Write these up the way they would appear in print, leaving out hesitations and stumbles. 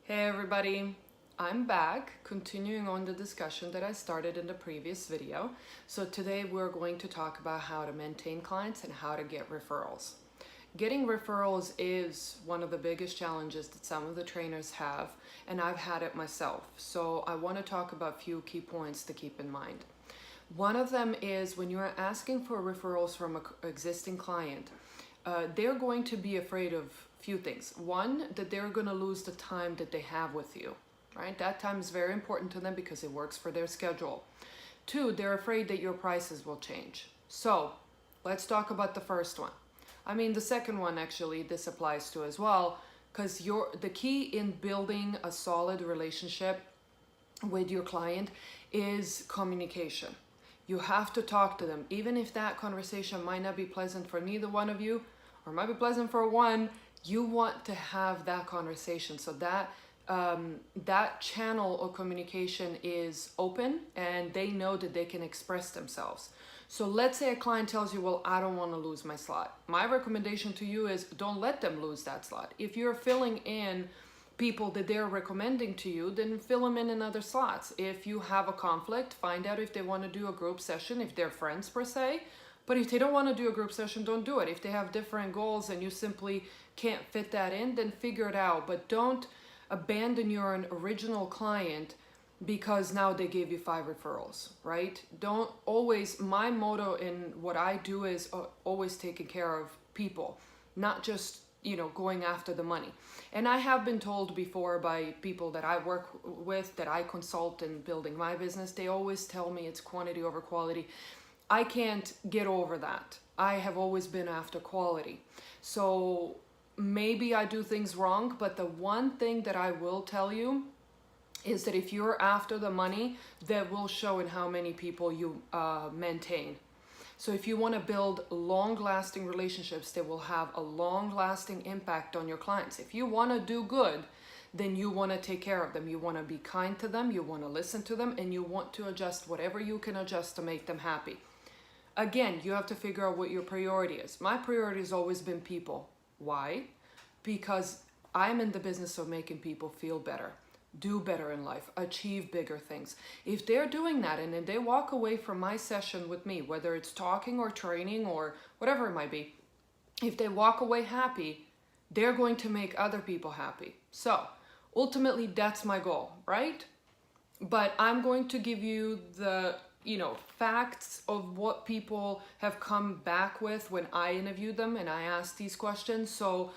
Hey everybody, I'm back, continuing on the discussion that I started in the previous video. So today we're going to talk about how to maintain clients and how to get referrals. Getting referrals is one of the biggest challenges that some of the trainers have, and I've had it myself. So I want to talk about a few key points to keep in mind. One of them is when you're asking for referrals from an existing client, they're going to be afraid of few things. One, that they're going to lose the time that they have with you, right? That time is very important to them because it works for their schedule. Two, they're afraid that your prices will change. So let's talk about the first one. I mean, the second one actually this applies to as well, because the key in building a solid relationship with your client is communication. You have to talk to them, even if that conversation might not be pleasant for neither one of you, or might be pleasant for one. You want to have that conversation so that that channel of communication is open and they know that they can express themselves. So let's say a client tells you, well, I don't want to lose my slot. My recommendation to you is don't let them lose that slot. If you're filling in people that they're recommending to you, then fill them in other slots. If you have a conflict, find out if they want to do a group session, if they're friends per se. But if they don't want to do a group session, don't do it. If they have different goals and you simply can't fit that in, then figure it out. But don't abandon your original client because now they gave you 5 referrals, right? Don't always, my motto in what I do is always taking care of people, not just, going after the money. And I have been told before by people that I work with, that I consult in building my business, they always tell me it's quantity over quality. I can't get over that. I have always been after quality. So maybe I do things wrong, but the one thing that I will tell you is that if you're after the money, that will show in how many people you maintain. So if you want to build long-lasting relationships that will have a long-lasting impact on your clients, if you want to do good, then you want to take care of them. You want to be kind to them, you want to listen to them, and you want to adjust whatever you can adjust to make them happy. Again, you have to figure out what your priority is. My priority has always been people. Why? Because I'm in the business of making people feel better, do better in life, achieve bigger things. If they're doing that and then they walk away from my session with me, whether it's talking or training or whatever it might be, if they walk away happy, they're going to make other people happy. So ultimately, that's my goal, right? But I'm going to give you the facts of what people have come back with when I interview them and I ask these questions. So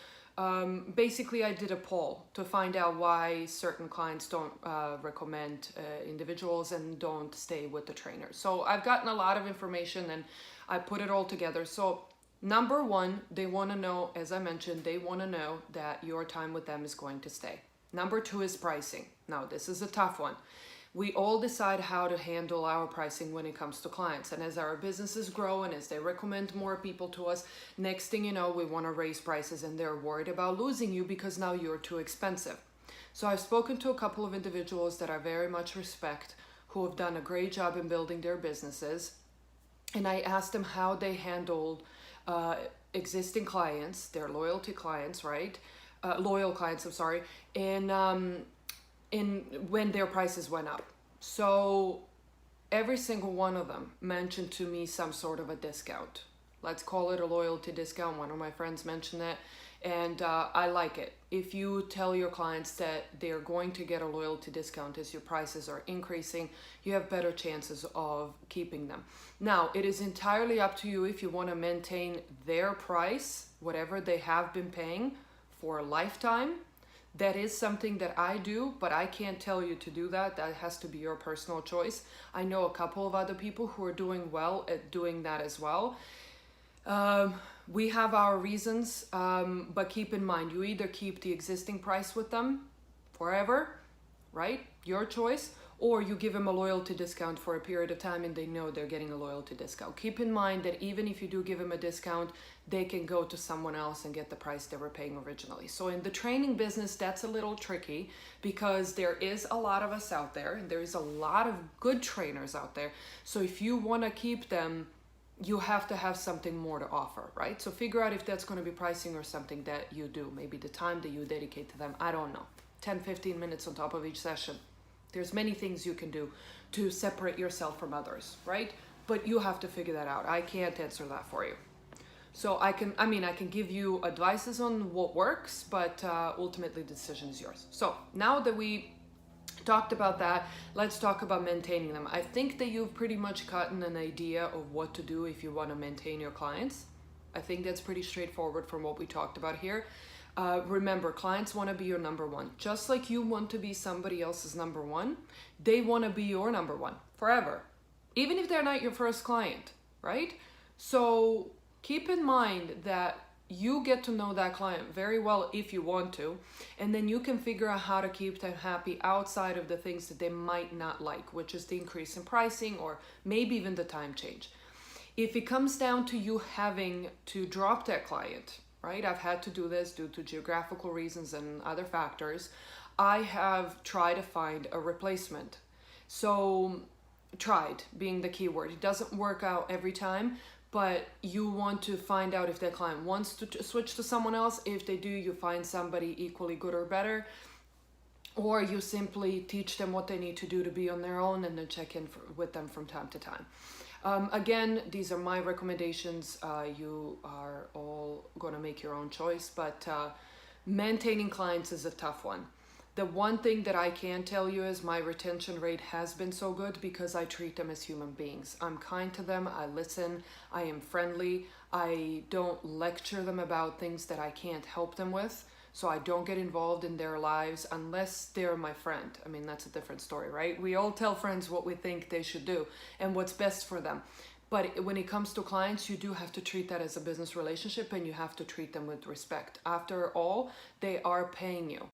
basically I did a poll to find out why certain clients don't recommend individuals and don't stay with the trainer. So I've gotten a lot of information and I put it all together. So number one, they want to know, as I mentioned, they want to know that your time with them is going to stay. Number two is pricing. Now this is a tough one. We all decide how to handle our pricing when it comes to clients. And as our businesses grow and as they recommend more people to us, next thing you know, we want to raise prices and they're worried about losing you because now you're too expensive. So I've spoken to a couple of individuals that I very much respect who have done a great job in building their businesses. And I asked them how they handled existing clients, their loyalty clients, right? Loyal clients, I'm sorry. In when their prices went up. So every single one of them mentioned to me some sort of a discount. Let's call it a loyalty discount. One of my friends mentioned that, and I like it. If you tell your clients that they're going to get a loyalty discount as your prices are increasing, you have better chances of keeping them. Now, it is entirely up to you if you want to maintain their price, whatever they have been paying for a lifetime. That is something that I do, but I can't tell you to do that. That has to be your personal choice. I know a couple of other people who are doing well at doing that as well. We have our reasons, but keep in mind, you either keep the existing price with them forever, right? Your choice, or you give them a loyalty discount for a period of time and they know they're getting a loyalty discount. Keep in mind that even if you do give them a discount, they can go to someone else and get the price they were paying originally. So in the training business, that's a little tricky because there is a lot of us out there and there is a lot of good trainers out there. So if you want to keep them, you have to have something more to offer, right? So figure out if that's going to be pricing or something that you do, maybe the time that you dedicate to them. I don't know. 10-15 minutes on top of each session. There's many things you can do to separate yourself from others, right? But you have to figure that out. I can't answer that for you. So I can give you advices on what works, but ultimately the decision is yours. So now that we talked about that, let's talk about maintaining them. I think that you've pretty much gotten an idea of what to do if you want to maintain your clients. I think that's pretty straightforward from what we talked about here. Remember, clients want to be your number one. Just like you want to be somebody else's number one, they want to be your number one forever, even if they're not your first client, right? So keep in mind that you get to know that client very well if you want to, and then you can figure out how to keep them happy outside of the things that they might not like, which is the increase in pricing or maybe even the time change. If it comes down to you having to drop that client, right? I've had to do this due to geographical reasons and other factors. I have tried to find a replacement. So tried being the key word. It doesn't work out every time, but you want to find out if that client wants to switch to someone else. If they do, you find somebody equally good or better, or you simply teach them what they need to do to be on their own and then check in with them from time to time. Again, these are my recommendations. You are all going to make your own choice, but maintaining clients is a tough one. The one thing that I can tell you is my retention rate has been so good because I treat them as human beings. I'm kind to them, I listen, I am friendly, I don't lecture them about things that I can't help them with. So I don't get involved in their lives unless they're my friend. I mean, that's a different story, right? We all tell friends what we think they should do and what's best for them. But when it comes to clients, you do have to treat that as a business relationship and you have to treat them with respect. After all, they are paying you.